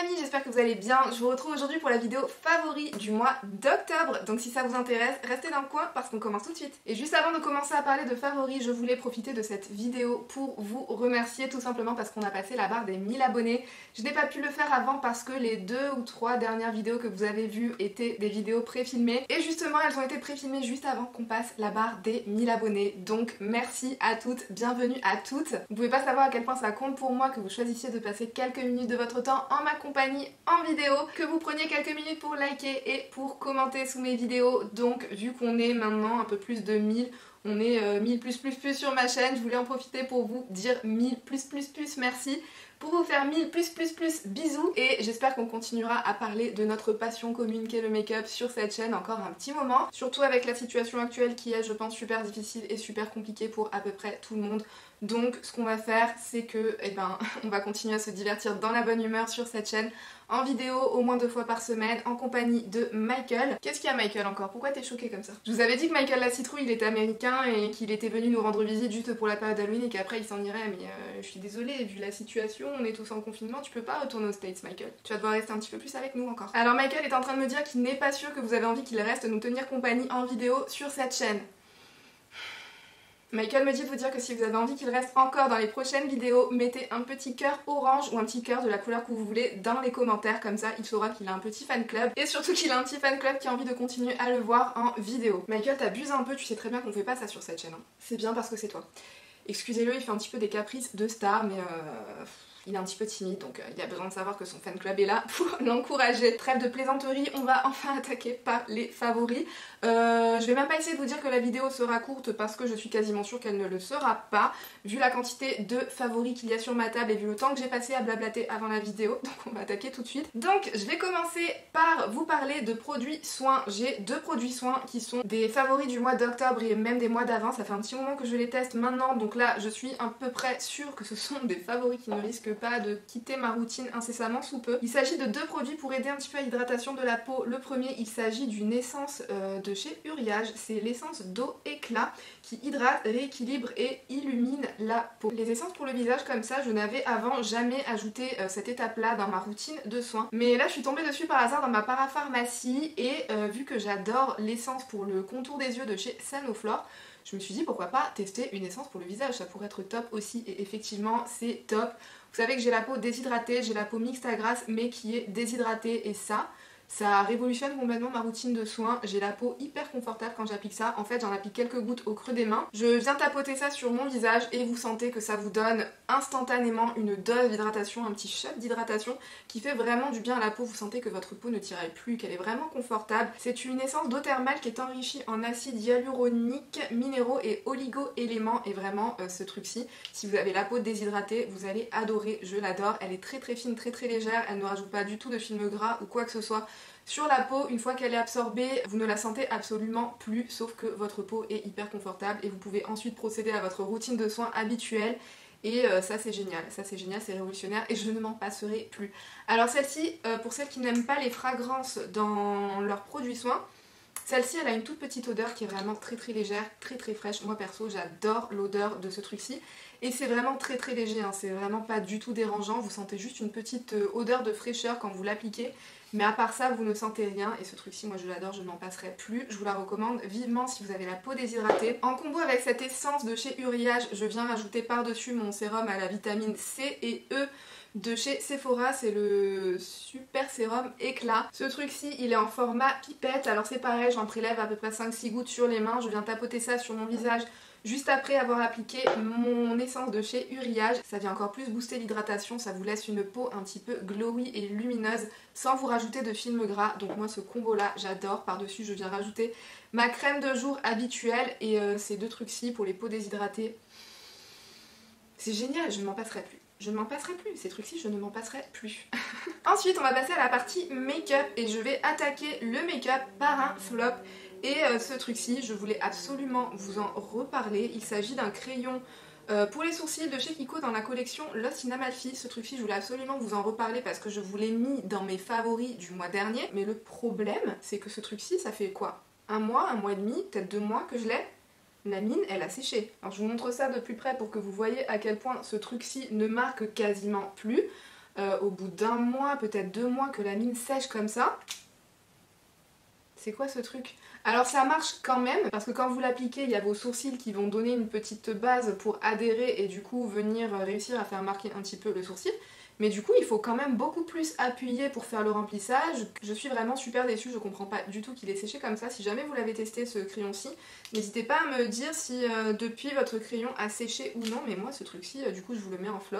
amis, j'espère que vous allez bien. Je vous retrouve aujourd'hui pour la vidéo favori du mois d'octobre. Donc si ça vous intéresse, restez dans le coin parce qu'on commence tout de suite. Et juste avant de commencer à parler de favoris, je voulais profiter de cette vidéo pour vous remercier tout simplement parce qu'on a passé la barre des 1000 abonnés. Je n'ai pas pu le faire avant parce que les 2 ou 3 dernières vidéos que vous avez vues étaient des vidéos pré-filmées. Et justement, elles ont été pré-filmées juste avant qu'on passe la barre des 1000 abonnés. Donc merci à toutes, bienvenue à toutes. Vous pouvez pas savoir à quel point ça compte pour moi que vous choisissiez de passer quelques minutes de votre temps en ma compagnie en vidéo, que vous preniez quelques minutes pour liker et pour commenter sous mes vidéos. Donc vu qu'on est maintenant un peu plus de 1000, on est 1000 plus sur ma chaîne, je voulais en profiter pour vous dire 1000 plus merci, pour vous faire 1000 plus bisous, et j'espère qu'on continuera à parler de notre passion commune qu'est le make-up sur cette chaîne encore un petit moment, surtout avec la situation actuelle qui est, je pense, super difficile et super compliquée pour à peu près tout le monde. Donc ce qu'on va faire, c'est que on va continuer à se divertir dans la bonne humeur sur cette chaîne, en vidéo au moins 2 fois par semaine, en compagnie de Michael. Qu'est-ce qu'il y a Michael encore? Pourquoi t'es choquée comme ça? Je vous avais dit que Michael la citrouille il était américain et qu'il était venu nous rendre visite juste pour la période d'Halloween et qu'après il s'en irait, mais je suis désolée, vu la situation, on est tous en confinement, tu peux pas retourner aux States Michael. Tu vas devoir rester un petit peu plus avec nous encore. Alors Michael est en train de me dire qu'il n'est pas sûr que vous avez envie qu'il reste nous tenir compagnie en vidéo sur cette chaîne. Michael me dit de vous dire que si vous avez envie qu'il reste encore dans les prochaines vidéos, mettez un petit cœur orange ou un petit cœur de la couleur que vous voulez dans les commentaires, comme ça il saura qu'il a un petit fan club et surtout qu'il a un petit fan club qui a envie de continuer à le voir en vidéo. Michael, t'abuses un peu, tu sais très bien qu'on fait pas ça sur cette chaîne, hein. C'est bien parce que c'est toi. Excusez-le, il fait un petit peu des caprices de star, mais il est un petit peu timide, donc il a besoin de savoir que son fan club est là pour l'encourager. Trêve de plaisanterie, on va enfin attaquer par les favoris. Je vais même pas essayer de vous dire que la vidéo sera courte parce que je suis quasiment sûre qu'elle ne le sera pas, vu la quantité de favoris qu'il y a sur ma table et vu le temps que j'ai passé à blablater avant la vidéo. Donc on va attaquer tout de suite. Donc je vais commencer par vous parler de produits soins. J'ai 2 produits soins qui sont des favoris du mois d'octobre et même des mois d'avant. Ça fait un petit moment que je les teste maintenant, donc là je suis à peu près sûre que ce sont des favoris qui ne risquent pas de quitter ma routine incessamment sous peu. Il s'agit de 2 produits pour aider un petit peu à l'hydratation de la peau. Le premier, il s'agit d'une essence de chez Uriage, c'est l'essence d'eau éclat qui hydrate, rééquilibre et illumine la peau. Les essences pour le visage comme ça, je n'avais avant jamais ajouté cette étape là dans ma routine de soins, mais là je suis tombée dessus par hasard dans ma parapharmacie et vu que j'adore l'essence pour le contour des yeux de chez Sanoflore, je me suis dit pourquoi pas tester une essence pour le visage, ça pourrait être top aussi, et effectivement c'est top. Vous savez que j'ai la peau déshydratée, j'ai la peau mixte à grasse mais qui est déshydratée, et ça révolutionne complètement ma routine de soins. J'ai la peau hyper confortable quand j'applique ça. En fait, j'en applique quelques gouttes au creux des mains. Je viens tapoter ça sur mon visage et vous sentez que ça vous donne instantanément une dose d'hydratation, un petit shot d'hydratation qui fait vraiment du bien à la peau. Vous sentez que votre peau ne tiraille plus, qu'elle est vraiment confortable. C'est une essence d'eau thermale qui est enrichie en acide hyaluronique, minéraux et oligo-éléments. Et vraiment, ce truc-ci, si vous avez la peau déshydratée, vous allez adorer. Je l'adore. Elle est très fine, très légère. Elle ne rajoute pas du tout de film gras ou quoi que ce soit sur la peau. Une fois qu'elle est absorbée, vous ne la sentez absolument plus, sauf que votre peau est hyper confortable et vous pouvez ensuite procéder à votre routine de soins habituelle. Et ça c'est génial, c'est révolutionnaire et je ne m'en passerai plus. Alors celle-ci, pour celles qui n'aiment pas les fragrances dans leurs produits soins, celle-ci elle a une toute petite odeur qui est vraiment très légère, très fraîche. Moi perso j'adore l'odeur de ce truc-ci. Et c'est vraiment très léger, hein. C'est vraiment pas du tout dérangeant, vous sentez juste une petite odeur de fraîcheur quand vous l'appliquez. Mais à part ça vous ne sentez rien et ce truc-ci moi je l'adore, je n'en passerai plus. Je vous la recommande vivement si vous avez la peau déshydratée. En combo avec cette essence de chez Uriage, je viens rajouter par-dessus mon sérum à la vitamine C et E de chez Sephora, c'est le super sérum éclat. Ce truc-ci il est en format pipette, alors c'est pareil, j'en prélève à peu près 5-6 gouttes sur les mains, je viens tapoter ça sur mon visage juste après avoir appliqué mon essence de chez Uriage. Ça vient encore plus booster l'hydratation, ça vous laisse une peau un petit peu glowy et lumineuse sans vous rajouter de film gras. Donc moi ce combo là j'adore. Par dessus je viens rajouter ma crème de jour habituelle et ces 2 trucs-ci pour les peaux déshydratées. C'est génial, je ne m'en passerai plus. Je ne m'en passerai plus, ces trucs-ci je ne m'en passerai plus. Ensuite on va passer à la partie make-up et je vais attaquer le make-up par un flop. Et ce truc-ci, je voulais absolument vous en reparler. Il s'agit d'un crayon pour les sourcils de chez Kiko dans la collection Lost in Amalfi. Ce truc-ci, je voulais absolument vous en reparler parce que je vous l'ai mis dans mes favoris du mois dernier. Mais le problème, c'est que ce truc-ci, ça fait quoi? Un mois et demi, peut-être 2 mois que je l'ai. La mine, elle a séché. Alors je vous montre ça de plus près pour que vous voyez à quel point ce truc-ci ne marque quasiment plus. au bout d'un mois, peut-être 2 mois que la mine sèche comme ça. C'est quoi ce truc? Alors ça marche quand même, parce que quand vous l'appliquez, il y a vos sourcils qui vont donner une petite base pour adhérer et du coup venir réussir à faire marquer un petit peu le sourcil. Mais du coup il faut quand même beaucoup plus appuyer pour faire le remplissage. Je suis vraiment super déçue, je comprends pas du tout qu'il est séché comme ça. Si jamais vous l'avez testé ce crayon-ci, n'hésitez pas à me dire si depuis votre crayon a séché ou non. Mais moi ce truc-ci, du coup je vous le mets en flop.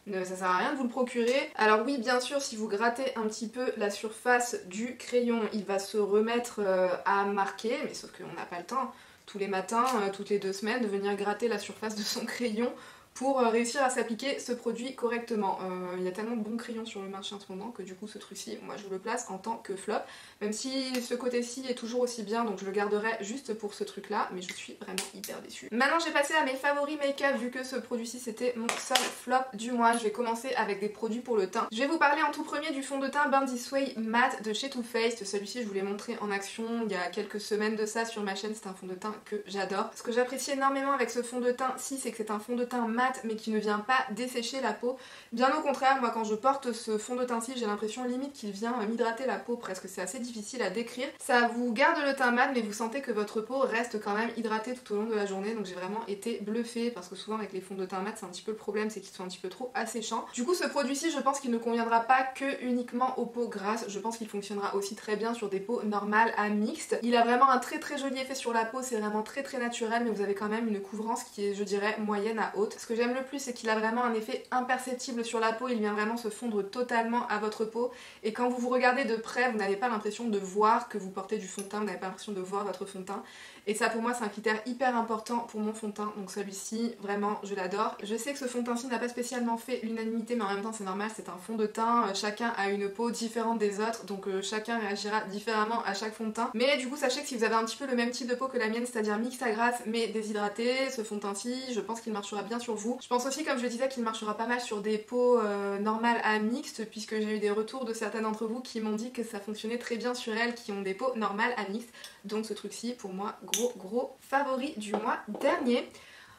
Ça sert à rien de vous le procurer. Alors oui, bien sûr, si vous grattez un petit peu la surface du crayon, il va se remettre à marquer, mais sauf qu'on n'a pas le temps tous les matins, toutes les 2 semaines, de venir gratter la surface de son crayon pour réussir à s'appliquer ce produit correctement. Il y a tellement de bons crayons sur le marché en ce moment que du coup ce truc-ci, moi je le place en tant que flop. Même si ce côté-ci est toujours aussi bien, donc je le garderai juste pour ce truc-là, mais je suis vraiment hyper déçue. Maintenant j'ai passé à mes favoris make-up, vu que ce produit-ci c'était mon seul flop du mois. Je vais commencer avec des produits pour le teint. Je vais vous parler en tout premier du fond de teint Burn This Way Matte de chez Too Faced. Celui-ci je vous l'ai montré en action il y a quelques semaines de ça sur ma chaîne, c'est un fond de teint que j'adore. Ce que j'apprécie énormément avec ce fond de teint-ci, c'est que c'est un fond de teint mat mais qui ne vient pas dessécher la peau. Bien au contraire, moi quand je porte ce fond de teint-ci, j'ai l'impression limite qu'il vient m'hydrater la peau presque, c'est assez difficile à décrire. Ça vous garde le teint mat mais vous sentez que votre peau reste quand même hydratée tout au long de la journée, donc j'ai vraiment été bluffée parce que souvent avec les fonds de teint mat c'est un petit peu le problème, c'est qu'ils sont un petit peu trop asséchants. Du coup ce produit-ci je pense qu'il ne conviendra pas que uniquement aux peaux grasses, je pense qu'il fonctionnera aussi très bien sur des peaux normales à mixtes. Il a vraiment un très joli effet sur la peau, c'est vraiment très naturel mais vous avez quand même une couvrance qui est je dirais moyenne à haute. Ce que j'aime le plus c'est qu'il a vraiment un effet imperceptible sur la peau, il vient vraiment se fondre totalement à votre peau et quand vous vous regardez de près vous n'avez pas l'impression de voir que vous portez du fond de teint, vous n'avez pas l'impression de voir votre fond de teint et ça pour moi c'est un critère hyper important pour mon fond de teint, donc celui-ci vraiment je l'adore. Je sais que ce fond de teint-ci n'a pas spécialement fait l'unanimité mais en même temps c'est normal, c'est un fond de teint, chacun a une peau différente des autres donc chacun réagira différemment à chaque fond de teint, mais du coup sachez que si vous avez un petit peu le même type de peau que la mienne, c'est-à-dire mixte à grasse mais déshydratée, ce fond de teint-ci je pense qu'il marchera bien sur vous. Je pense aussi comme je le disais qu'il marchera pas mal sur des peaux normales à mixtes puisque j'ai eu des retours de certaines d'entre vous qui m'ont dit que ça fonctionnait très bien sur elles qui ont des peaux normales à mixtes, donc ce truc-ci pour moi gros favori du mois dernier.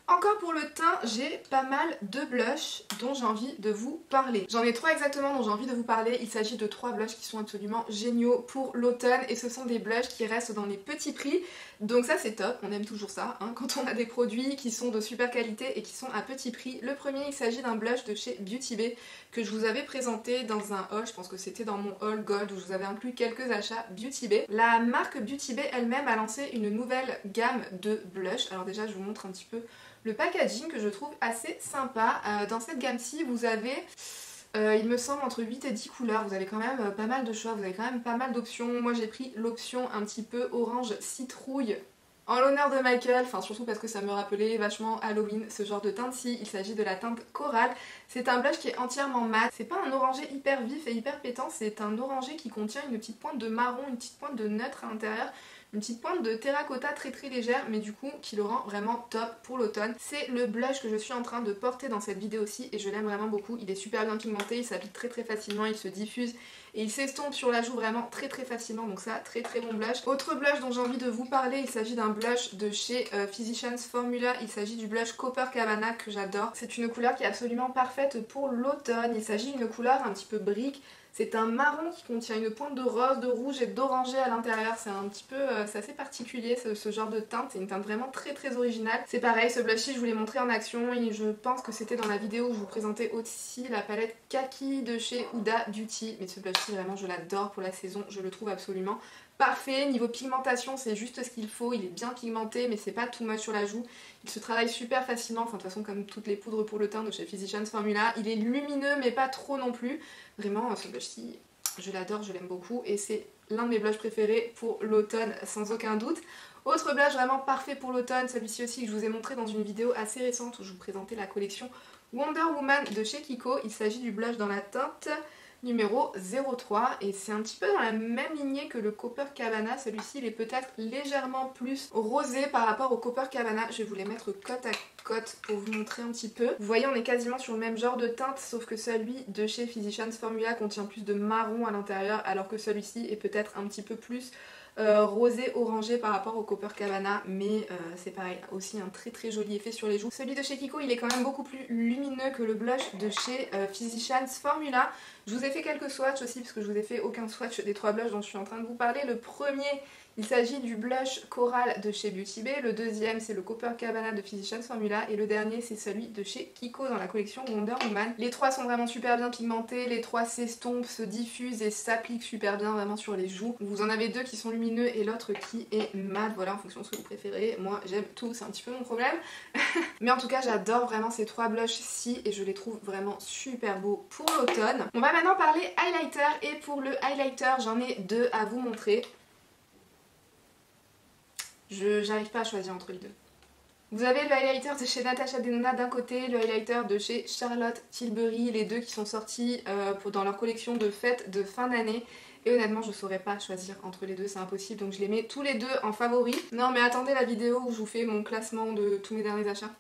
Encore pour le teint, j'ai pas mal de blushs dont j'ai envie de vous parler. J'en ai 3 exactement dont j'ai envie de vous parler. Il s'agit de 3 blushs qui sont absolument géniaux pour l'automne et ce sont des blushs qui restent dans les petits prix. Donc ça c'est top, on aime toujours ça hein, quand on a des produits qui sont de super qualité et qui sont à petit prix. Le premier il s'agit d'un blush de chez Beauty Bay que je vous avais présenté dans un haul, je pense que c'était dans mon haul gold où je vous avais inclus quelques achats Beauty Bay. La marque Beauty Bay elle-même a lancé une nouvelle gamme de blushs. Alors déjà je vous montre un petit peu le packaging que je trouve assez sympa. Dans cette gamme-ci, vous avez, il me semble, entre 8 et 10 couleurs. Vous avez quand même pas mal de choix, vous avez quand même pas mal d'options. Moi j'ai pris l'option un petit peu orange citrouille en l'honneur de Michael, enfin surtout parce que ça me rappelait vachement Halloween, ce genre de teinte-ci. Il s'agit de la teinte Coral. C'est un blush qui est entièrement mat. C'est pas un orangé hyper vif et hyper pétant, c'est un orangé qui contient une petite pointe de marron, une petite pointe de neutre à l'intérieur. Une petite pointe de terracotta très légère mais du coup qui le rend vraiment top pour l'automne. C'est le blush que je suis en train de porter dans cette vidéo-ci et je l'aime vraiment beaucoup. Il est super bien pigmenté, il s'applique très facilement, il se diffuse et il s'estompe sur la joue vraiment très facilement, donc ça très bon blush. Autre blush dont j'ai envie de vous parler, il s'agit d'un blush de chez Physicians Formula. Il s'agit du blush Copacabana que j'adore. C'est une couleur qui est absolument parfaite pour l'automne. Il s'agit d'une couleur un petit peu brique. C'est un marron qui contient une pointe de rose, de rouge et d'orangé à l'intérieur. C'est un petit peu, c'est assez particulier ce genre de teinte. C'est une teinte vraiment très originale. C'est pareil, ce blush-ci je vous l'ai montré en action et je pense que c'était dans la vidéo où je vous présentais aussi la palette Kaki de chez Huda Beauty. Mais ce blush-ci vraiment je l'adore pour la saison, je le trouve absolument parfait. Niveau pigmentation c'est juste ce qu'il faut, il est bien pigmenté mais c'est pas too much sur la joue. Il se travaille super facilement, enfin de toute façon comme toutes les poudres pour le teint de chez Physicians Formula. Il est lumineux mais pas trop non plus. Vraiment ce blush-ci je l'adore, je l'aime beaucoup et c'est l'un de mes blushs préférés pour l'automne sans aucun doute. Autre blush vraiment parfait pour l'automne, celui-ci aussi que je vous ai montré dans une vidéo assez récente où je vous présentais la collection Wonder Woman de chez Kiko. Il s'agit du blush dans la teinte numéro 03 et c'est un petit peu dans la même lignée que le Copacabana. Celui-ci il est peut-être légèrement plus rosé par rapport au Copacabana. Je vais vous les mettre côte à côte pour vous montrer un petit peu. Vous voyez on est quasiment sur le même genre de teinte sauf que celui de chez Physicians Formula contient plus de marron à l'intérieur alors que celui-ci est peut-être un petit peu plus rosé orangé par rapport au Copacabana, mais c'est pareil, aussi un très joli effet sur les joues. Celui de chez Kiko il est quand même beaucoup plus lumineux que le blush de chez Physicians Formula. Je vous ai fait quelques swatchs aussi parce que je vous ai fait aucun swatch des 3 blushs dont je suis en train de vous parler. Le premier, il s'agit du blush Coral de chez Beauty Bay, le deuxième c'est le Copacabana de Physicians Formula et le dernier c'est celui de chez Kiko dans la collection Wonder Woman. Les trois sont vraiment super bien pigmentés, les trois s'estompent, se diffusent et s'appliquent super bien vraiment sur les joues. Vous en avez deux qui sont lumineux et l'autre qui est mat, voilà en fonction de ce que vous préférez. Moi j'aime tout, c'est un petit peu mon problème. Mais en tout cas j'adore vraiment ces 3 blushs-ci et je les trouve vraiment super beaux pour l'automne. On va maintenant parler highlighter et pour le highlighter j'en ai 2 à vous montrer. J'arrive pas à choisir entre les deux. Vous avez le highlighter de chez Natasha Denona d'un côté, le highlighter de chez Charlotte Tilbury, les deux qui sont sortis dans leur collection de fête de fin d'année. Et honnêtement je saurais pas choisir entre les deux, c'est impossible, donc je les mets tous les deux en favoris. Non mais attendez la vidéo où je vous fais mon classement de tous mes derniers achats.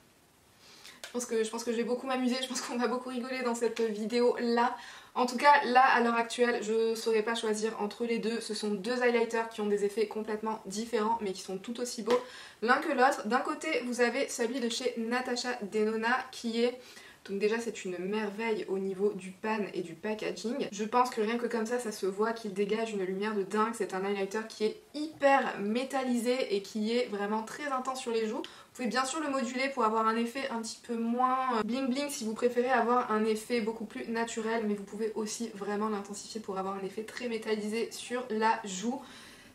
Je pense que je vais beaucoup m'amuser, je pense qu'on va beaucoup rigoler dans cette vidéo là. En tout cas là à l'heure actuelle je ne saurais pas choisir entre les deux. Ce sont deux highlighters qui ont des effets complètement différents mais qui sont tout aussi beaux l'un que l'autre. D'un côté vous avez celui de chez Natasha Denona qui est... Donc déjà c'est une merveille au niveau du pan et du packaging. Je pense que rien que comme ça se voit qu'il dégage une lumière de dingue. C'est un highlighter qui est hyper métallisé et qui est vraiment très intense sur les joues. Vous pouvez bien sûr le moduler pour avoir un effet un petit peu moins bling bling si vous préférez avoir un effet beaucoup plus naturel, mais vous pouvez aussi vraiment l'intensifier pour avoir un effet très métallisé sur la joue.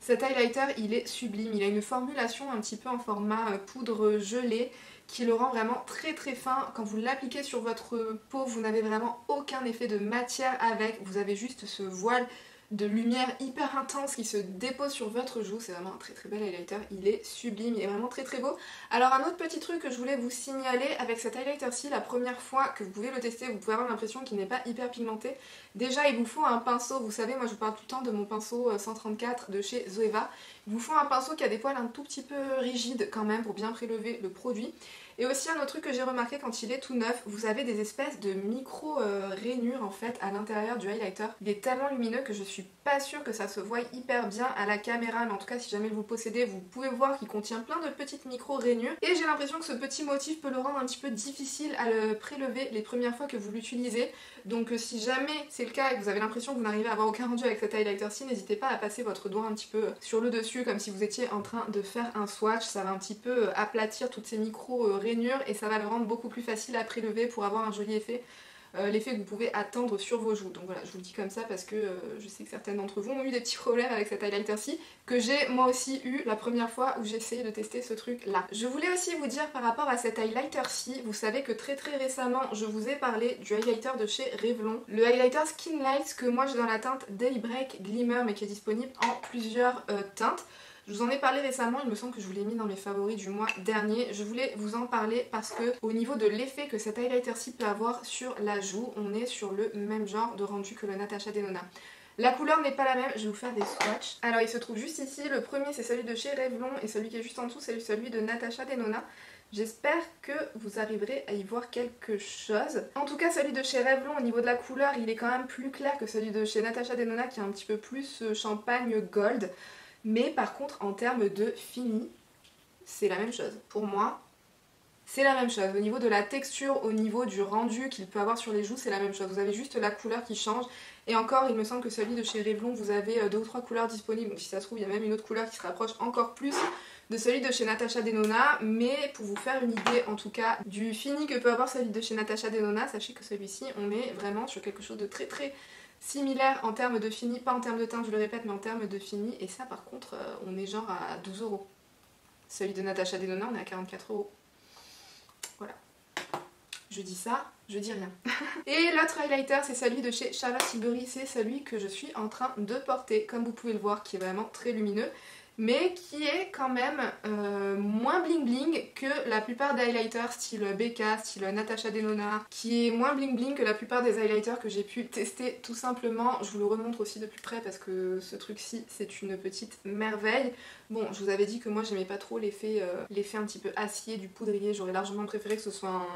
Cet highlighter il est sublime, il a une formulation un petit peu en format poudre gelée qui le rend vraiment très fin. Quand vous l'appliquez sur votre peau vous n'avez vraiment aucun effet de matière avec, vous avez juste ce voile de lumière hyper intense qui se dépose sur votre joue. C'est vraiment un très bel highlighter, il est sublime, il est vraiment très beau. Alors un autre petit truc que je voulais vous signaler avec cet highlighter-ci, la première fois que vous pouvez le tester, vous pouvez avoir l'impression qu'il n'est pas hyper pigmenté. Déjà il vous faut un pinceau, vous savez moi je vous parle tout le temps de mon pinceau 134 de chez Zoeva. Il vous faut un pinceau qui a des poils un tout petit peu rigides quand même pour bien prélever le produit. Et aussi un autre truc que j'ai remarqué quand il est tout neuf, vous avez des espèces de micro rainures en fait à l'intérieur du highlighter. Il est tellement lumineux que je suis pas sûre que ça se voit hyper bien à la caméra, mais en tout cas si jamais vous le possédez vous pouvez voir qu'il contient plein de petites micro rainures. Et j'ai l'impression que ce petit motif peut le rendre un petit peu difficile à le prélever les premières fois que vous l'utilisez. Donc si jamais c'est le cas et que vous avez l'impression que vous n'arrivez à avoir aucun rendu avec cet highlighter-ci, n'hésitez pas à passer votre doigt un petit peu sur le dessus comme si vous étiez en train de faire un swatch. Ça va un petit peu aplatir toutes ces micro rainures et ça va le rendre beaucoup plus facile à prélever pour avoir un joli effet. L'effet que vous pouvez attendre sur vos joues. Donc voilà, je vous le dis comme ça parce que je sais que certaines d'entre vous ont eu des petits problèmes avec cet highlighter-ci, que j'ai moi aussi eu la première fois où j'ai essayé de tester ce truc là. Je voulais aussi vous dire par rapport à cet highlighter-ci, vous savez que très récemment je vous ai parlé du highlighter de chez Revlon, le highlighter Skin Light que moi j'ai dans la teinte Daybreak Glimmer mais qui est disponible en plusieurs teintes. Je vous en ai parlé récemment, il me semble que je vous l'ai mis dans mes favoris du mois dernier. Je voulais vous en parler parce que au niveau de l'effet que cet highlighter-ci peut avoir sur la joue, on est sur le même genre de rendu que le Natasha Denona. La couleur n'est pas la même, je vais vous faire des swatchs. Alors il se trouve juste ici, le premier c'est celui de chez Revlon et celui qui est juste en dessous c'est celui de Natasha Denona. J'espère que vous arriverez à y voir quelque chose. En tout cas celui de chez Revlon au niveau de la couleur il est quand même plus clair que celui de chez Natasha Denona qui est un petit peu plus champagne gold. Mais par contre en termes de fini, c'est la même chose. Pour moi, c'est la même chose. Au niveau de la texture, au niveau du rendu qu'il peut avoir sur les joues, c'est la même chose. Vous avez juste la couleur qui change. Et encore, il me semble que celui de chez Revlon, vous avez 2 ou 3 couleurs disponibles. Donc si ça se trouve, il y a même une autre couleur qui se rapproche encore plus de celui de chez Natasha Denona. Mais pour vous faire une idée en tout cas du fini que peut avoir celui de chez Natasha Denona, sachez que celui-ci, on est vraiment sur quelque chose de très similaire en termes de fini, pas en termes de teinte je le répète mais en termes de fini, et ça par contre on est genre à 12 €. Celui de Natasha Denona on est à 44 €. Voilà. Je dis ça, je dis rien. Et l'autre highlighter c'est celui de chez Charlotte Tilbury, c'est celui que je suis en train de porter, comme vous pouvez le voir, qui est vraiment très lumineux. Mais qui est quand même moins bling bling que la plupart des highlighters style Becca, style Natasha Denona, qui est moins bling bling que la plupart des highlighters que j'ai pu tester tout simplement. Je vous le remontre aussi de plus près parce que ce truc-ci c'est une petite merveille. Bon, je vous avais dit que moi j'aimais pas trop l'effet un petit peu acier du poudrier, j'aurais largement préféré que ce soit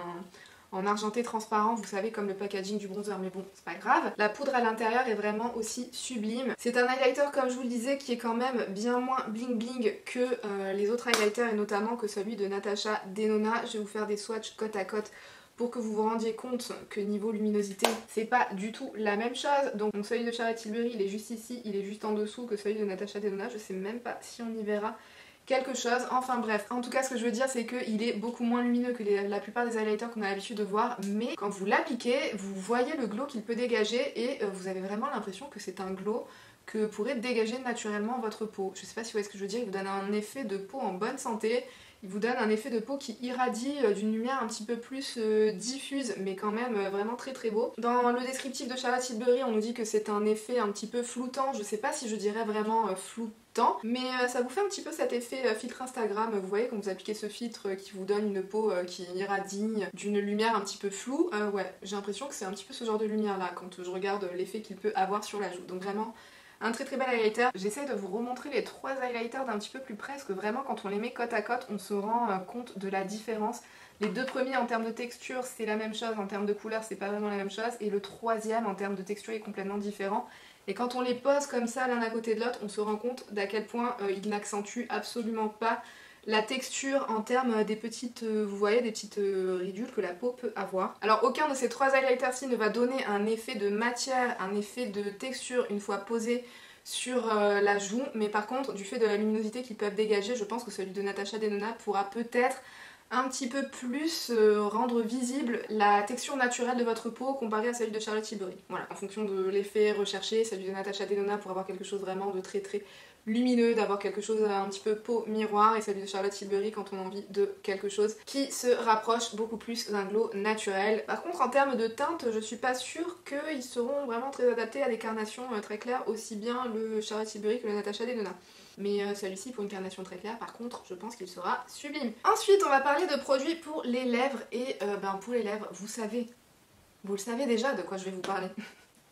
en argenté transparent, vous savez, comme le packaging du bronzer, mais bon, c'est pas grave. La poudre à l'intérieur est vraiment aussi sublime. C'est un highlighter, comme je vous le disais, qui est quand même bien moins bling bling que les autres highlighters, et notamment que celui de Natasha Denona. Je vais vous faire des swatchs côte à côte pour que vous vous rendiez compte que niveau luminosité, c'est pas du tout la même chose. Donc celui de Charlotte Tilbury, il est juste ici, il est juste en dessous que celui de Natasha Denona. Je sais même pas si on y verra quelque chose. Enfin bref, en tout cas ce que je veux dire c'est qu'il est beaucoup moins lumineux que la plupart des highlighters qu'on a l'habitude de voir, mais quand vous l'appliquez, vous voyez le glow qu'il peut dégager et vous avez vraiment l'impression que c'est un glow que pourrait dégager naturellement votre peau. Je sais pas si vous voyez ce que je veux dire, il vous donne un effet de peau en bonne santé. Il vous donne un effet de peau qui irradie d'une lumière un petit peu plus diffuse, mais quand même vraiment très très beau. Dans le descriptif de Charlotte Tilbury, on nous dit que c'est un effet un petit peu floutant. Je sais pas si je dirais vraiment floutant, mais ça vous fait un petit peu cet effet filtre Instagram. Vous voyez quand vous appliquez ce filtre qui vous donne une peau qui irradie d'une lumière un petit peu floue. Ouais, j'ai l'impression que c'est un petit peu ce genre de lumière là quand je regarde l'effet qu'il peut avoir sur la joue. Donc vraiment un très très bel highlighter. J'essaie de vous remontrer les trois highlighters d'un petit peu plus près, parce que vraiment quand on les met côte à côte, on se rend compte de la différence. Les deux premiers en termes de texture c'est la même chose, en termes de couleur c'est pas vraiment la même chose, et le troisième en termes de texture est complètement différent. Et quand on les pose comme ça l'un à côté de l'autre, on se rend compte d'à quel point ils n'accentuent absolument pas la texture en termes des petites, vous voyez, des petites ridules que la peau peut avoir. Alors aucun de ces trois highlighters-ci ne va donner un effet de matière, un effet de texture une fois posé sur la joue, mais par contre du fait de la luminosité qu'ils peuvent dégager, je pense que celui de Natasha Denona pourra peut-être un petit peu plus rendre visible la texture naturelle de votre peau comparée à celle de Charlotte Tilbury. Voilà, en fonction de l'effet recherché, celui de Natasha Denona pour avoir quelque chose vraiment de très très lumineux, d'avoir quelque chose un petit peu peau miroir, et celui de Charlotte Tilbury quand on a envie de quelque chose qui se rapproche beaucoup plus d'un glow naturel. Par contre en termes de teinte, je suis pas sûre qu'ils seront vraiment très adaptés à des carnations très claires, aussi bien le Charlotte Tilbury que le Natasha Denona. Mais celui-ci pour une carnation très claire, par contre je pense qu'il sera sublime. Ensuite on va parler de produits pour les lèvres, et pour les lèvres, vous le savez déjà de quoi je vais vous parler.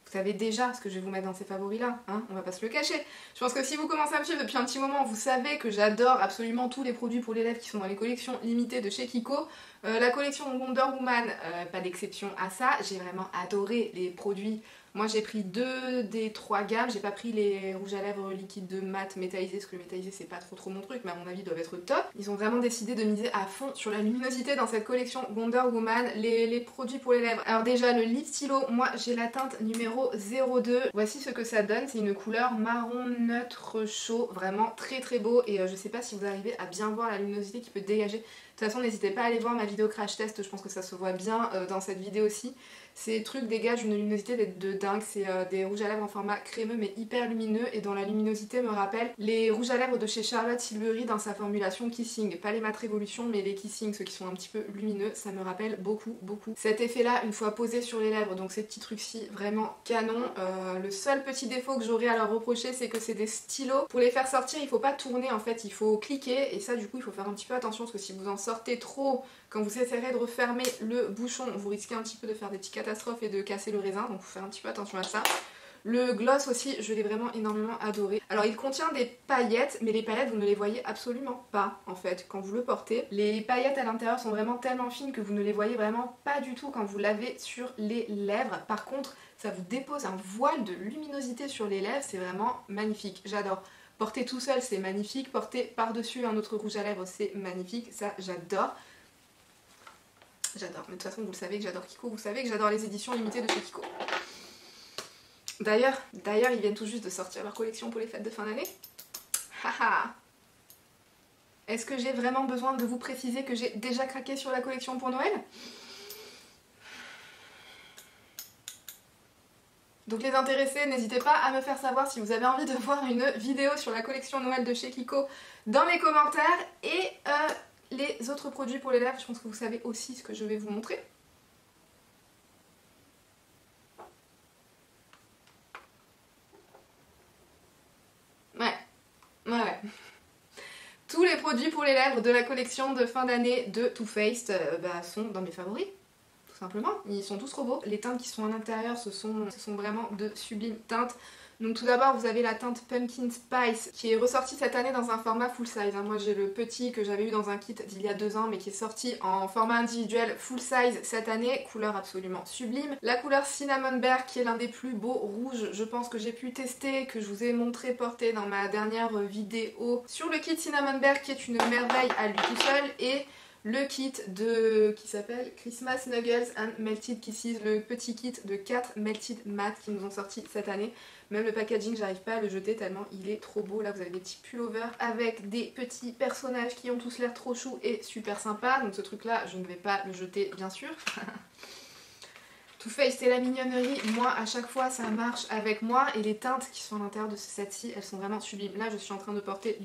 Vous savez déjà ce que je vais vous mettre dans ces favoris là, hein, on va pas se le cacher. Je pense que si vous commencez à me suivre depuis un petit moment, vous savez que j'adore absolument tous les produits pour les lèvres qui sont dans les collections limitées de chez Kiko. La collection Wonder Woman, pas d'exception à ça, j'ai vraiment adoré les produits. Moi j'ai pris 2 des 3 gammes, j'ai pas pris les rouges à lèvres liquides de mat métallisés, parce que le métallisé c'est pas trop mon truc, mais à mon avis ils doivent être top. Ils ont vraiment décidé de miser à fond sur la luminosité dans cette collection Wonder Woman. Les produits pour les lèvres, alors déjà le lip stylo, moi j'ai la teinte numéro 02. Voici ce que ça donne, c'est une couleur marron neutre chaud, vraiment très très beau, et je sais pas si vous arrivez à bien voir la luminosité qui peut dégager. De toute façon n'hésitez pas à aller voir ma vidéo crash test, je pense que ça se voit bien dans cette vidéo aussi. Ces trucs dégagent une luminosité de dingue, c'est des rouges à lèvres en format crémeux mais hyper lumineux, et dont la luminosité me rappelle les rouges à lèvres de chez Charlotte Tilbury dans sa formulation Kissing. Pas les Matte Révolution mais les Kissing, ceux qui sont un petit peu lumineux, ça me rappelle beaucoup. Cet effet là une fois posé sur les lèvres, donc ces petits trucs-ci, vraiment canon. Le seul petit défaut que j'aurais à leur reprocher c'est que c'est des stylos. Pour les faire sortir il faut pas tourner en fait, il faut cliquer, et ça du coup il faut faire un petit peu attention, parce que si vous en sortez trop, quand vous essayerez de refermer le bouchon, vous risquez un petit peu de faire des petites catastrophes et de casser le raisin, donc il faut faire un petit peu attention à ça. Le gloss aussi, je l'ai vraiment énormément adoré. Alors il contient des paillettes, mais les paillettes vous ne les voyez absolument pas en fait quand vous le portez. Les paillettes à l'intérieur sont vraiment tellement fines que vous ne les voyez vraiment pas du tout quand vous l'avez sur les lèvres. Par contre, ça vous dépose un voile de luminosité sur les lèvres, c'est vraiment magnifique, j'adore. Porter tout seul c'est magnifique, porter par-dessus un autre rouge à lèvres c'est magnifique, ça j'adore. J'adore, mais de toute façon vous le savez que j'adore Kiko, vous savez que j'adore les éditions limitées de chez Kiko. D'ailleurs, ils viennent tout juste de sortir leur collection pour les fêtes de fin d'année. Haha. Est-ce que j'ai vraiment besoin de vous préciser que j'ai déjà craqué sur la collection pour Noël? Donc les intéressés, n'hésitez pas à me faire savoir si vous avez envie de voir une vidéo sur la collection Noël de chez Kiko dans les commentaires. Et les autres produits pour les lèvres, je pense que vous savez aussi ce que je vais vous montrer. Ouais. Tous les produits pour les lèvres de la collection de fin d'année de Too Faced sont dans mes favoris, tout simplement. Ils sont tous trop beaux. Les teintes qui sont à l'intérieur, ce sont vraiment de sublimes teintes. Donc tout d'abord vous avez la teinte Pumpkin Spice qui est ressortie cette année dans un format full size. Moi j'ai le petit que j'avais eu dans un kit d'il y a 2 ans mais qui est sorti en format individuel full size cette année. Couleur absolument sublime. La couleur Cinnamon Bear qui est l'un des plus beaux rouges je pense que j'ai pu tester, que je vous ai montré porter dans ma dernière vidéo sur le kit Cinnamon Bear qui est une merveille à lui tout seul. Et le kit qui s'appelle Christmas Nuggets and Melted Kisses, le petit kit de 4 Melted Matte qui nous ont sorti cette année. Même le packaging, j'arrive pas à le jeter tellement il est trop beau. Là vous avez des petits pullovers avec des petits personnages qui ont tous l'air trop choux et super sympa. Donc ce truc là, je ne vais pas le jeter bien sûr. Too Faced et la mignonnerie, moi à chaque fois ça marche avec moi. Et les teintes qui sont à l'intérieur de ce set-ci, elles sont vraiment sublimes. Là je suis en train de porter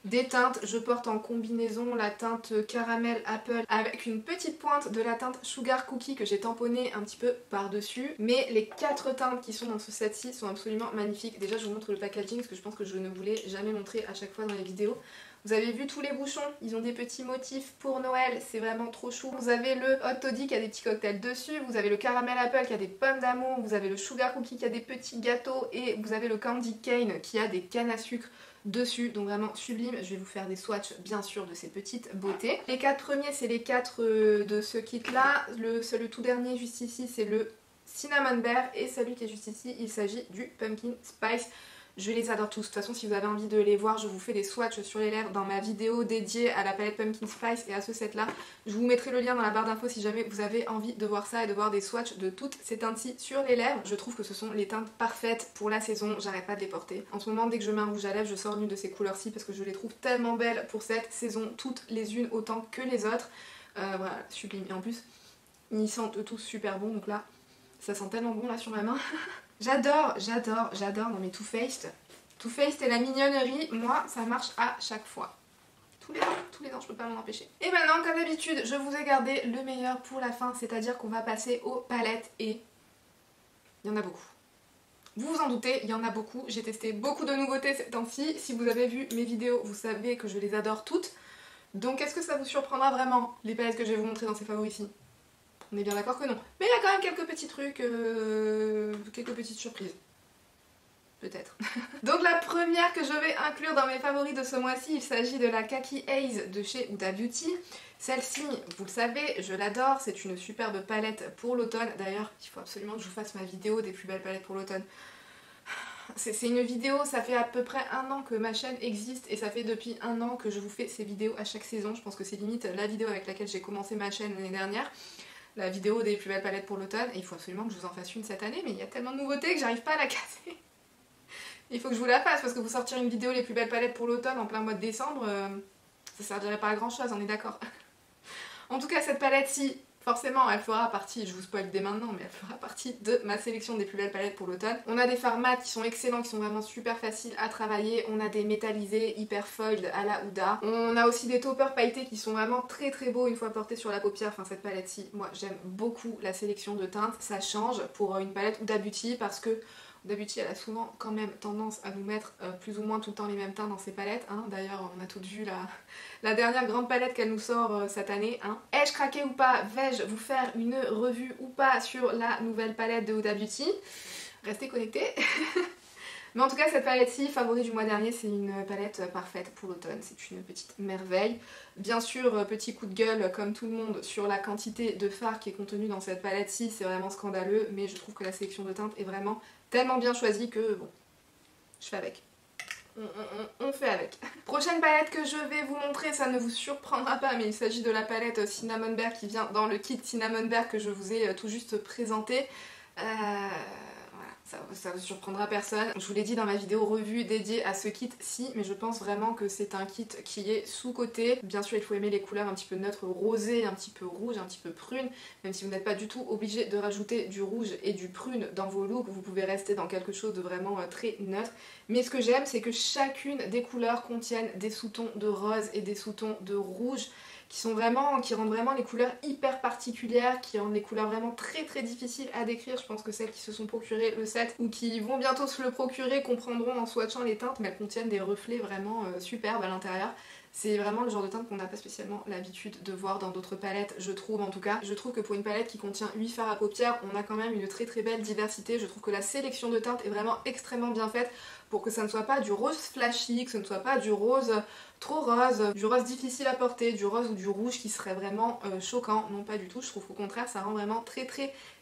des teintes, je porte en combinaison la teinte caramel apple avec une petite pointe de la teinte sugar cookie que j'ai tamponnée un petit peu par dessus. Mais les 4 teintes qui sont dans ce set-ci sont absolument magnifiques. Déjà je vous montre le packaging parce que je pense que je ne vous l'ai jamais montré à chaque fois dans les vidéos. Vous avez vu tous les bouchons, ils ont des petits motifs pour Noël, c'est vraiment trop chou. Vous avez le hot toddy qui a des petits cocktails dessus, vous avez le caramel apple qui a des pommes d'amour, vous avez le sugar cookie qui a des petits gâteaux et vous avez le candy cane qui a des cannes à sucre dessus, donc vraiment sublime. Je vais vous faire des swatchs bien sûr de ces petites beautés. Les 4 premiers c'est les 4 de ce kit là, le tout dernier juste ici c'est le Cinnamon Bear et celui qui est juste ici il s'agit du Pumpkin Spice. Je les adore tous, de toute façon si vous avez envie de les voir je vous fais des swatchs sur les lèvres dans ma vidéo dédiée à la palette Pumpkin Spice et à ce set là. Je vous mettrai le lien dans la barre d'infos si jamais vous avez envie de voir ça et de voir des swatchs de toutes ces teintes-ci sur les lèvres. Je trouve que ce sont les teintes parfaites pour la saison, j'arrête pas de les porter. En ce moment dès que je mets un rouge à lèvres je sors l'une de ces couleurs-ci parce que je les trouve tellement belles pour cette saison, toutes les unes autant que les autres. Voilà, sublime. Et en plus ils sentent tous super bon donc là ça sent tellement bon là sur ma main. J'adore dans mes Too Faced. Too Faced et la mignonnerie, moi ça marche à chaque fois. Tous les ans, je peux pas m'en empêcher. Et maintenant, comme d'habitude, je vous ai gardé le meilleur pour la fin, c'est-à-dire qu'on va passer aux palettes et il y en a beaucoup. Vous vous en doutez, il y en a beaucoup. J'ai testé beaucoup de nouveautés ces temps-ci. Si vous avez vu mes vidéos, vous savez que je les adore toutes. Donc est-ce que ça vous surprendra vraiment, les palettes que je vais vous montrer dans ces favoris-ci? On est bien d'accord que non. Mais il y a quand même quelques petits trucs, quelques petites surprises. Peut-être. Donc la première que je vais inclure dans mes favoris de ce mois-ci, il s'agit de la Kaki Haze de chez Huda Beauty. Celle-ci, vous le savez, je l'adore, c'est une superbe palette pour l'automne. D'ailleurs, il faut absolument que je vous fasse ma vidéo des plus belles palettes pour l'automne. C'est une vidéo, ça fait à peu près 1 an que ma chaîne existe et ça fait depuis 1 an que je vous fais ces vidéos à chaque saison. Je pense que c'est limite la vidéo avec laquelle j'ai commencé ma chaîne l'année dernière. La vidéo des plus belles palettes pour l'automne. Et il faut absolument que je vous en fasse une cette année, mais il y a tellement de nouveautés que j'arrive pas à la casser. Il faut que je vous la fasse parce que vous sortir une vidéo les plus belles palettes pour l'automne en plein mois de décembre, ça servirait pas à grand chose, on est d'accord. En tout cas cette palette-ci, forcément elle fera partie, je vous spoil dès maintenant, mais elle fera partie de ma sélection des plus belles palettes pour l'automne. On a des fards mat qui sont excellents, qui sont vraiment super faciles à travailler, on a des métallisés hyper foiled à la Huda. On a aussi des toppers pailletés qui sont vraiment très très beaux une fois portés sur la paupière, enfin cette palette-ci, moi j'aime beaucoup la sélection de teintes, ça change pour une palette Huda Beauty parce que Huda Beauty elle a souvent quand même tendance à nous mettre plus ou moins tout le temps les mêmes teintes dans ses palettes. Hein. D'ailleurs on a toutes vu la dernière grande palette qu'elle nous sort cette année. Hein. Ai-je craqué ou pas? Vais-je vous faire une revue ou pas sur la nouvelle palette de Huda Beauty? Restez connectés. Mais en tout cas cette palette-ci, favori du mois dernier, c'est une palette parfaite pour l'automne. C'est une petite merveille. Bien sûr, petit coup de gueule comme tout le monde sur la quantité de fard qui est contenue dans cette palette-ci, c'est vraiment scandaleux. Mais je trouve que la sélection de teintes est vraiment tellement bien choisie que bon, je fais avec. On fait avec. Prochaine palette que je vais vous montrer, ça ne vous surprendra pas, mais il s'agit de la palette Cinnamon Bear qui vient dans le kit Cinnamon Bear que je vous ai tout juste présenté. Ça ne surprendra personne. Je vous l'ai dit dans ma vidéo revue dédiée à ce kit-ci, mais je pense vraiment que c'est un kit qui est sous-coté. Bien sûr, il faut aimer les couleurs un petit peu neutres, rosées, un petit peu rouge, un petit peu prune. Même si vous n'êtes pas du tout obligé de rajouter du rouge et du prune dans vos looks, vous pouvez rester dans quelque chose de vraiment très neutre. Mais ce que j'aime, c'est que chacune des couleurs contiennent des sous-tons de rose et des sous-tons de rouge qui rendent vraiment les couleurs hyper particulières, qui rendent les couleurs vraiment très très difficiles à décrire. Je pense que celles qui se sont procurées le set ou qui vont bientôt se le procurer comprendront en swatchant les teintes, mais elles contiennent des reflets vraiment superbes à l'intérieur. C'est vraiment le genre de teinte qu'on n'a pas spécialement l'habitude de voir dans d'autres palettes, je trouve en tout cas. Je trouve que pour une palette qui contient 8 fards à paupières, on a quand même une très belle diversité. Je trouve que la sélection de teintes est vraiment extrêmement bien faite pour que ça ne soit pas du rose flashy, que ce ne soit pas du rose trop rose, du rose difficile à porter, du rose ou du rouge qui serait vraiment choquant. Non, pas du tout, je trouve qu'au contraire ça rend vraiment très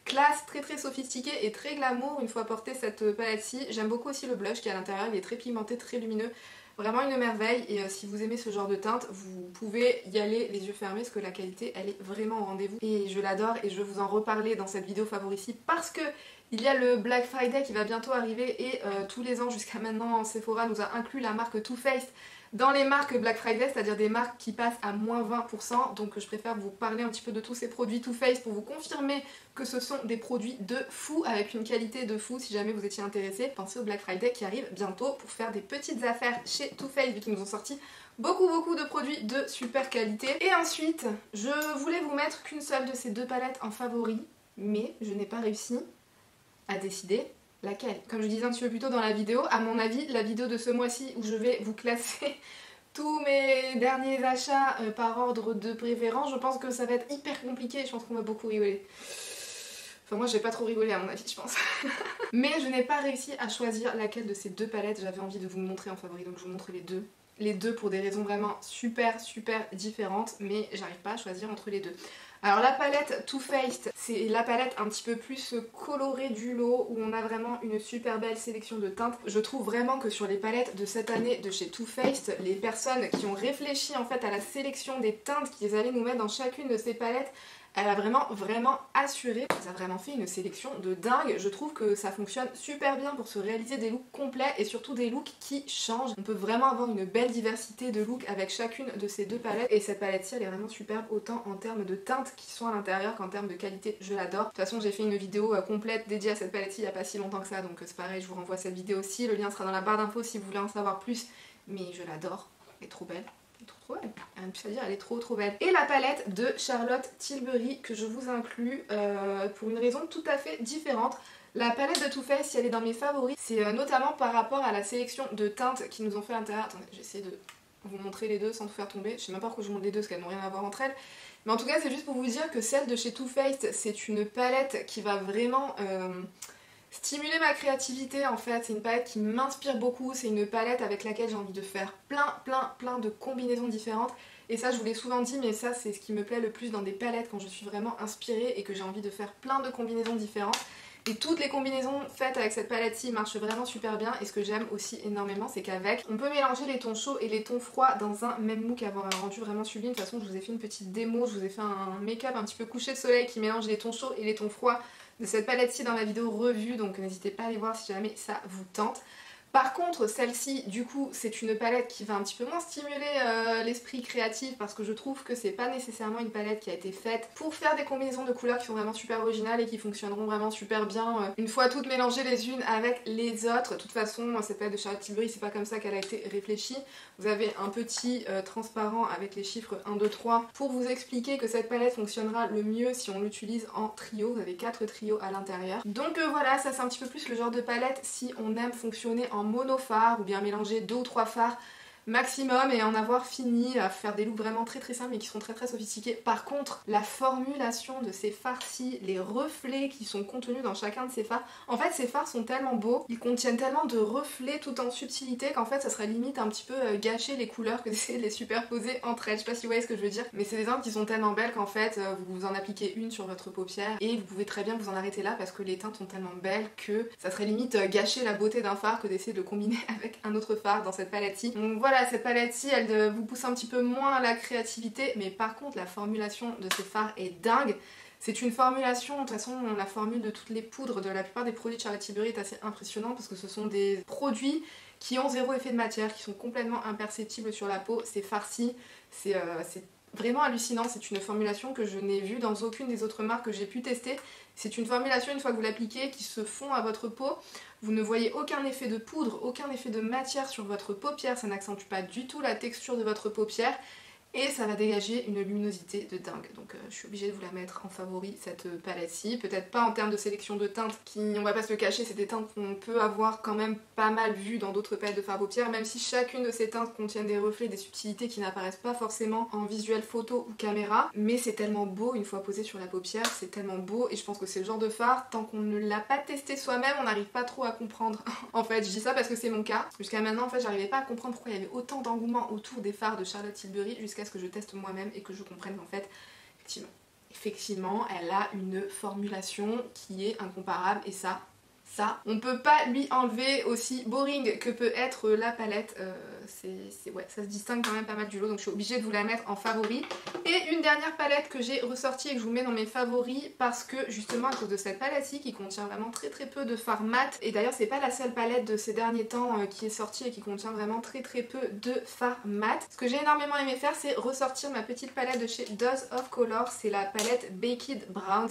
classe, très sophistiqué et très glamour une fois porté cette palette-ci. J'aime beaucoup aussi le blush qui est à l'intérieur, il est très pigmenté, très lumineux. Vraiment une merveille et si vous aimez ce genre de teinte, vous pouvez y aller les yeux fermés parce que la qualité elle est vraiment au rendez-vous. Et je l'adore et je vais vous en reparler dans cette vidéo favoricie parce que il y a le Black Friday qui va bientôt arriver et tous les ans jusqu'à maintenant Sephora nous a inclus la marque Too Faced dans les marques Black Friday, c'est-à-dire des marques qui passent à moins 20%. Donc je préfère vous parler un petit peu de tous ces produits Too Faced pour vous confirmer que ce sont des produits de fou avec une qualité de fou. Si jamais vous étiez intéressé, pensez au Black Friday qui arrive bientôt pour faire des petites affaires chez Too Faced vu qu'ils nous ont sorti beaucoup de produits de super qualité. Et ensuite, je voulais vous mettre qu'une seule de ces deux palettes en favori, mais je n'ai pas réussi à décider laquelle. Comme je disais un petit peu plus tôt dans la vidéo, à mon avis, la vidéo de ce mois-ci où je vais vous classer tous mes derniers achats par ordre de préférence, je pense que ça va être hyper compliqué et je pense qu'on va beaucoup rigoler. Enfin moi je vais pas trop rigoler à mon avis je pense. Mais je n'ai pas réussi à choisir laquelle de ces deux palettes j'avais envie de vous montrer en favori, donc je vous montre les deux. Les deux pour des raisons vraiment super différentes, mais j'arrive pas à choisir entre les deux. Alors la palette Too Faced, c'est la palette un petit peu plus colorée du lot où on a vraiment une super belle sélection de teintes. Je trouve vraiment que sur les palettes de cette année de chez Too Faced, les personnes qui ont réfléchi en fait à la sélection des teintes qu'ils allaient nous mettre dans chacune de ces palettes, elle a vraiment assuré, ça a vraiment fait une sélection de dingue. Je trouve que ça fonctionne super bien pour se réaliser des looks complets et surtout des looks qui changent. On peut vraiment avoir une belle diversité de looks avec chacune de ces deux palettes et cette palette-ci elle est vraiment superbe autant en termes de teintes qui sont à l'intérieur qu'en termes de qualité, je l'adore. De toute façon j'ai fait une vidéo complète dédiée à cette palette-ci il n'y a pas si longtemps que ça, donc c'est pareil, je vous renvoie cette vidéo aussi, le lien sera dans la barre d'infos si vous voulez en savoir plus, mais je l'adore, elle est trop belle. Trop belle, rien de plus à dire, elle est trop belle. Et la palette de Charlotte Tilbury que je vous inclus pour une raison tout à fait différente. La palette de Too Faced, si elle est dans mes favoris, c'est notamment par rapport à la sélection de teintes qu'ils nous ont fait à l'intérieur. Attendez, j'essaie de vous montrer les deux sans tout faire tomber. Je sais même pas pourquoi je vous montre les deux parce qu'elles n'ont rien à voir entre elles. Mais en tout cas, c'est juste pour vous dire que celle de chez Too Faced, c'est une palette qui va vraiment stimuler ma créativité en fait. C'est une palette qui m'inspire beaucoup, c'est une palette avec laquelle j'ai envie de faire plein de combinaisons différentes. Et ça je vous l'ai souvent dit, mais ça c'est ce qui me plaît le plus dans des palettes quand je suis vraiment inspirée et que j'ai envie de faire plein de combinaisons différentes. Et toutes les combinaisons faites avec cette palette-ci marchent vraiment super bien. Et ce que j'aime aussi énormément, c'est qu'avec, on peut mélanger les tons chauds et les tons froids dans un même look, avoir un rendu vraiment sublime. De toute façon, je vous ai fait une petite démo, je vous ai fait un make-up un petit peu couché de soleil qui mélange les tons chauds et les tons froids de cette palette-ci dans la vidéo revue. Donc n'hésitez pas à aller voir si jamais ça vous tente. Par contre, celle-ci, du coup, c'est une palette qui va un petit peu moins stimuler l'esprit créatif parce que je trouve que c'est pas nécessairement une palette qui a été faite pour faire des combinaisons de couleurs qui sont vraiment super originales et qui fonctionneront vraiment super bien une fois toutes mélangées les unes avec les autres. De toute façon, cette palette de Charlotte Tilbury, c'est pas comme ça qu'elle a été réfléchie. Vous avez un petit transparent avec les chiffres 1, 2, 3 pour vous expliquer que cette palette fonctionnera le mieux si on l'utilise en trio. Vous avez 4 trios à l'intérieur. Donc voilà, ça c'est un petit peu plus le genre de palette si on aime fonctionner en monophare ou bien mélanger 2 ou 3 fards maximum et en avoir fini à faire des looks vraiment très simples mais qui sont très sophistiqués. Par contre, la formulation de ces fards-ci, les reflets qui sont contenus dans chacun de ces fards, en fait ces fards sont tellement beaux, ils contiennent tellement de reflets tout en subtilité qu'en fait ça serait limite un petit peu gâcher les couleurs que d'essayer de les superposer entre elles. Je sais pas si vous voyez ce que je veux dire, mais c'est des teintes qui sont tellement belles qu'en fait vous en appliquez une sur votre paupière et vous pouvez très bien vous en arrêter là parce que les teintes sont tellement belles que ça serait limite gâcher la beauté d'un fard que d'essayer de le combiner avec un autre fard dans cette palette-ci. Donc voilà, cette palette-ci elle vous pousse un petit peu moins à la créativité, mais par contre la formulation de ces fards est dingue. C'est une formulation, de toute façon la formule de toutes les poudres de la plupart des produits de Charlotte Tilbury est assez impressionnante parce que ce sont des produits qui ont zéro effet de matière, qui sont complètement imperceptibles sur la peau, c'est farci, c'est vraiment hallucinant. C'est une formulation que je n'ai vue dans aucune des autres marques que j'ai pu tester. C'est une formulation, une fois que vous l'appliquez, qui se fond à votre peau. Vous ne voyez aucun effet de poudre, aucun effet de matière sur votre paupière, ça n'accentue pas du tout la texture de votre paupière. et ça va dégager une luminosité de dingue. Donc je suis obligée de vous la mettre en favori, cette palette-ci. Peut-être pas en termes de sélection de teintes qui, on va pas se le cacher, c'est des teintes qu'on peut avoir quand même pas mal vues dans d'autres palettes de fard à paupières, même si chacune de ces teintes contiennent des reflets, des subtilités qui n'apparaissent pas forcément en visuel photo ou caméra, mais c'est tellement beau une fois posé sur la paupière, c'est tellement beau, et je pense que c'est le genre de fard, tant qu'on ne l'a pas testé soi-même, on n'arrive pas trop à comprendre. En fait, je dis ça parce que c'est mon cas. Jusqu'à maintenant, en fait, j'arrivais pas à comprendre pourquoi il y avait autant d'engouement autour des fards de Charlotte Tilbury, jusqu'à ce que je teste moi-même et que je comprenne qu'en fait, effectivement, elle a une formulation qui est incomparable, et ça, on peut pas lui enlever, aussi boring que peut être la palette. Ouais, ça se distingue quand même pas mal du lot, donc je suis obligée de vous la mettre en favori. Et une dernière palette que j'ai ressortie et que je vous mets dans mes favoris, parce que justement à cause de cette palette-ci qui contient vraiment très peu de fard mat, et d'ailleurs c'est pas la seule palette de ces derniers temps qui est sortie et qui contient vraiment très peu de fard mat. Ce que j'ai énormément aimé faire, c'est ressortir ma petite palette de chez Dose of Color, c'est la palette Baked Brown,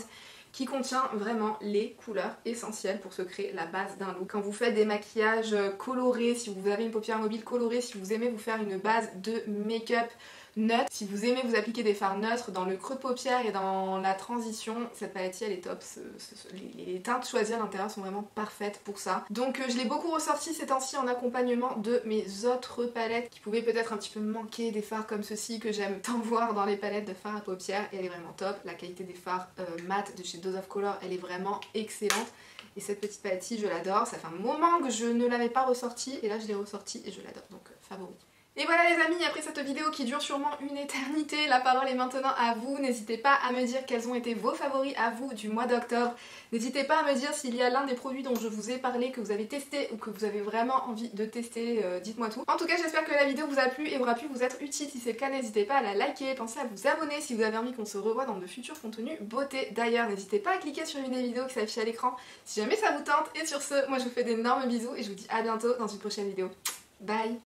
qui contient vraiment les couleurs essentielles pour se créer la base d'un look. Quand vous faites des maquillages colorés, si vous avez une paupière mobile colorée, si vous aimez vous faire une base de make-up neutre, si vous aimez vous appliquer des fards neutres dans le creux de paupière et dans la transition, cette palette-ci elle est top. Les teintes choisies à l'intérieur sont vraiment parfaites pour ça. Donc je l'ai beaucoup ressorti ces temps-ci en accompagnement de mes autres palettes qui pouvaient peut-être un petit peu me manquer, des fards comme ceci que j'aime tant voir dans les palettes de fards à paupières, et elle est vraiment top. La qualité des fards mat de chez Dose of Color, elle est vraiment excellente. Et cette petite palette-ci, je l'adore. Ça fait un moment que je ne l'avais pas ressortie et là je l'ai ressortie et je l'adore, donc favori. Et voilà les amis, après cette vidéo qui dure sûrement une éternité, la parole est maintenant à vous. N'hésitez pas à me dire quels ont été vos favoris à vous du mois d'octobre. N'hésitez pas à me dire s'il y a l'un des produits dont je vous ai parlé que vous avez testé ou que vous avez vraiment envie de tester, dites-moi tout. En tout cas, j'espère que la vidéo vous a plu et aura pu vous être utile. Si c'est le cas, n'hésitez pas à la liker, pensez à vous abonner si vous avez envie qu'on se revoie dans de futurs contenus beauté. D'ailleurs, n'hésitez pas à cliquer sur une des vidéos qui s'affiche à l'écran si jamais ça vous tente. Et sur ce, moi je vous fais d'énormes bisous et je vous dis à bientôt dans une prochaine vidéo. Bye!